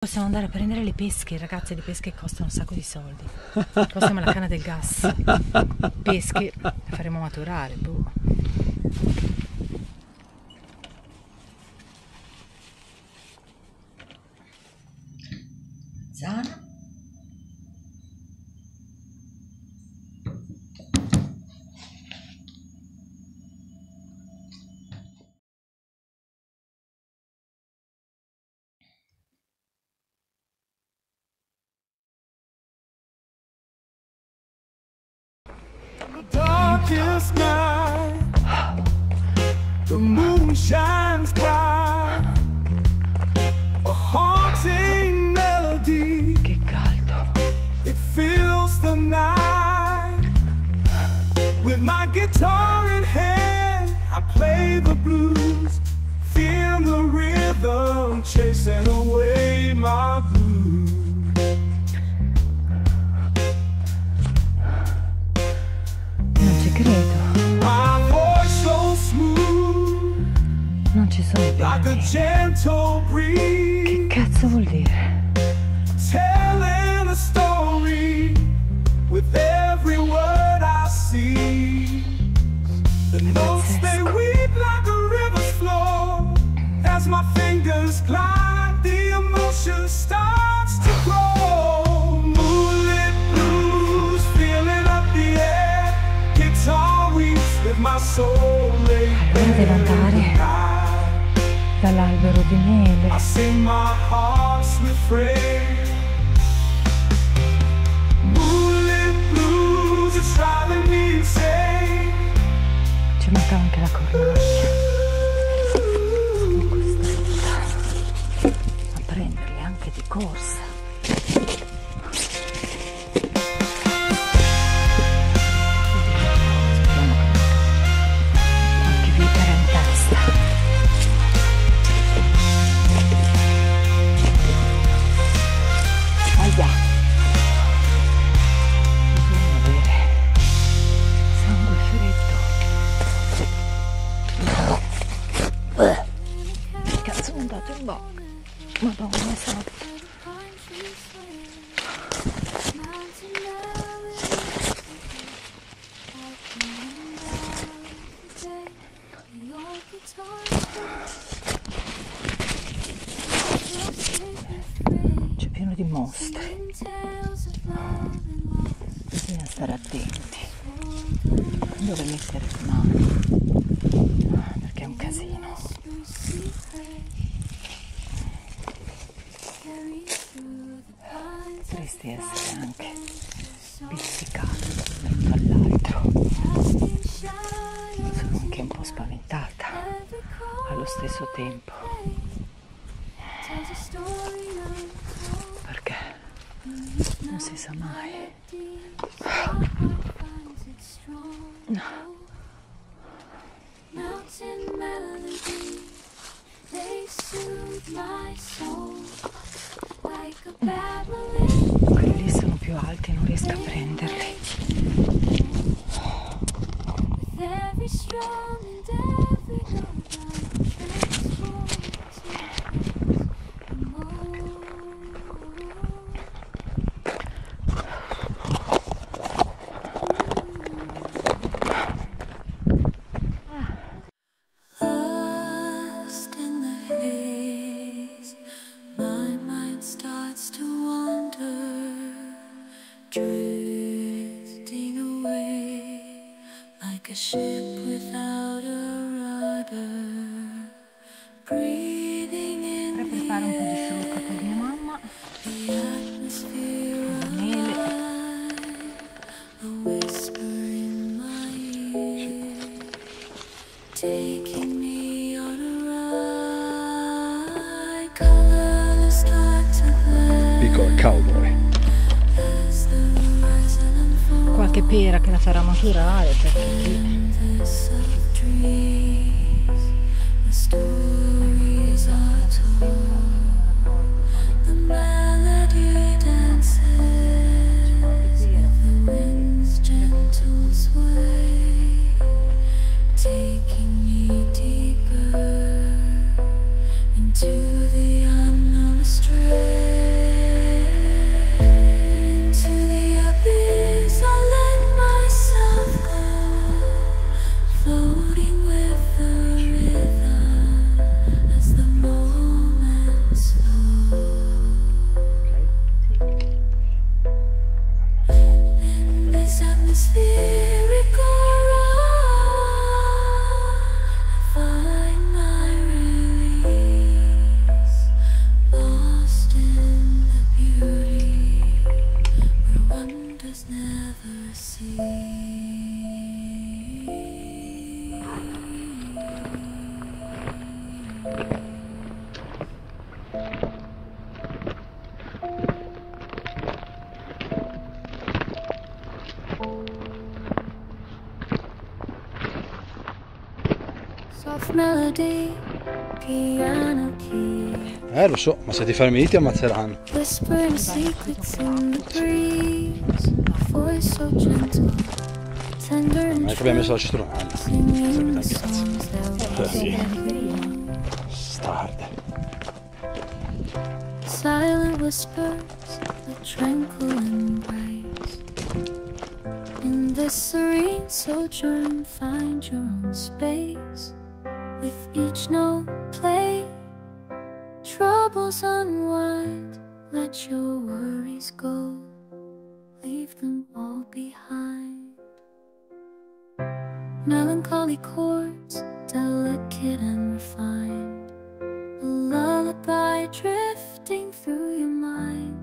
Possiamo andare a prendere le pesche, ragazze, le pesche costano un sacco di soldi. Possiamo la canna del gas. Pesche le faremo maturare, boh. Zana. Darkest night, the moon shines bright, a haunting melody. Che caldo. It fills the night. With my guitar in hand, I play the blues. Feel the rhythm chasing away my blues. Credo. My voice so smooth, Non ci sono like a piani. gentle breeze. Che cazzo vuol dire? Telling a story with every word I see. The notes they weep like a river's flow. As my fingers glide, the emotion starts to grow. Moonlit blues, feeling up the air. Guitar weeps with my soul laid Allora devo andare dall'albero di mele. I sing my heart's refrain. Moonlit blues, it's driving me insane. Ci mancava anche la cornacchia. Sono costretta a prenderli anche di corsa. Qualche vipera in testa. Aia. Bisogna avere sangue freddo. Che cazzo mi è andato in bocca? Madonna santa. C'è pieno di mostri. Bisogna stare attenti dove mettere le mani, perché è un casino. Potresti essere anche pizzicato da all'altro. Sono anche un po' spaventata allo stesso tempo, perché non si sa mai. No. Quelli lì sono più alti, non riesco a prenderli. A ship without a rudder, breathing in Per fare un po' di sciolca per mia mamma. the atmosphere of Mele. a whisper in my ear, taking me on a ride, colorless start to blend Piccola cowboy. as the horizon unfolds. Qualche pera che la farà maturare, perché qui Of dreams, the stories are told. The melody dances with the wind's gentle sway, taking me deeper into the unknown astray. soft melody, piano key. Lo so, ma se ti fermi lì ti ammazzeranno. Whispering secrets in the breeze, voice so gentle, tender Non and è che abbiamo messo la citronella. singing Sapete anche songs that cazzo. we Starde. silent whispers, a tranquil embrace. In this serene sojourn, find your own space. With each note play, troubles unwind. Let your worries go, leave them all behind. Melancholy chords, delicate and refined, a lullaby drifting through your mind.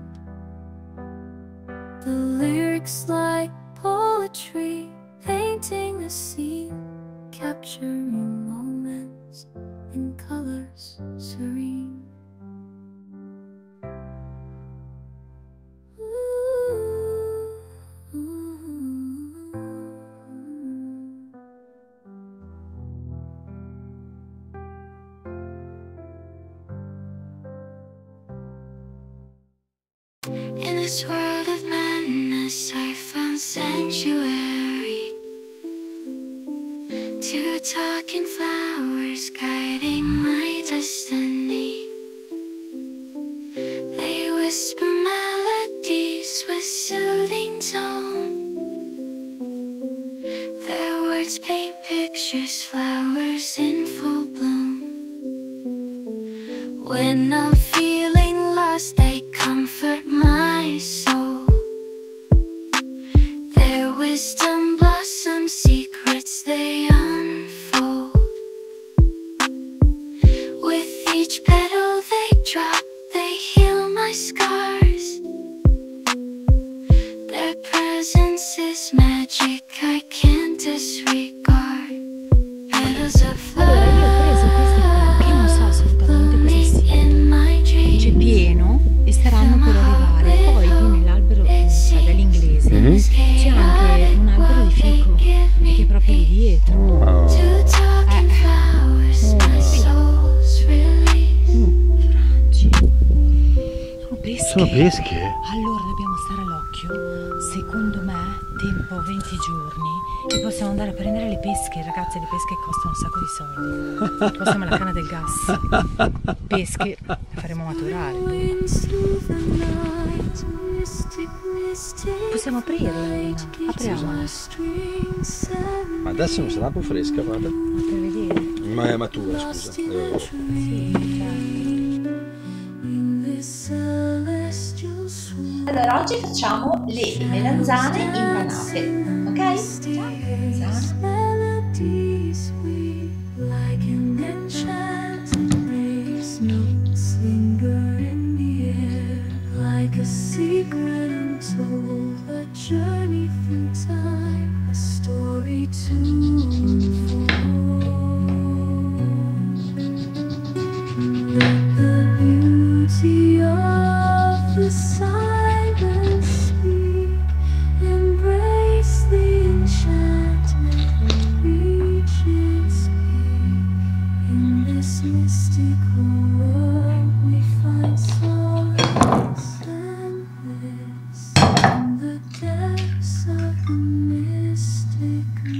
The lyrics like poetry, painting a scene, capturing moments in colors serene. In this world of madness, I found sanctuary. Two talking flowers guiding my destiny. They whisper melodies with soothing tone. Their words paint pictures, flowers in full bloom. When I'm feeling lost, they comfort my soul. Their wisdom blossoms, secrets they unfold. With each petal they drop, they heal my scars. Their presence is magic I can't disregard. Petals of C'è pieno e staranno per arrivare. Poi lì nell'albero, sai, dall'inglese, c'è anche un albero di fico che è proprio lì dietro. Sono pesche. Sono pesche? Allora dobbiamo stare all'occhio. Secondo me, tempo 20 giorni e possiamo andare a prendere le pesche. Ragazzi, le pesche costano un sacco di soldi. Costano la canna del gas. Pesche le faremo maturare. Possiamo aprirla, apriamola. Ma adesso non sarà un po' fresca, guarda. Ma per vedere. Ma è matura, scusa. Sì, certo. Allora, oggi facciamo le melanzane impanate, ok? Melodies we like an enchanted race. Notes linger in the air like a secret untold. A journey through time, a story to unfold. Let the beauty of the silence speak. Embrace the enchantment and reach its peak. In this mystical world we find solace and bliss. In the depths of the mystic mist.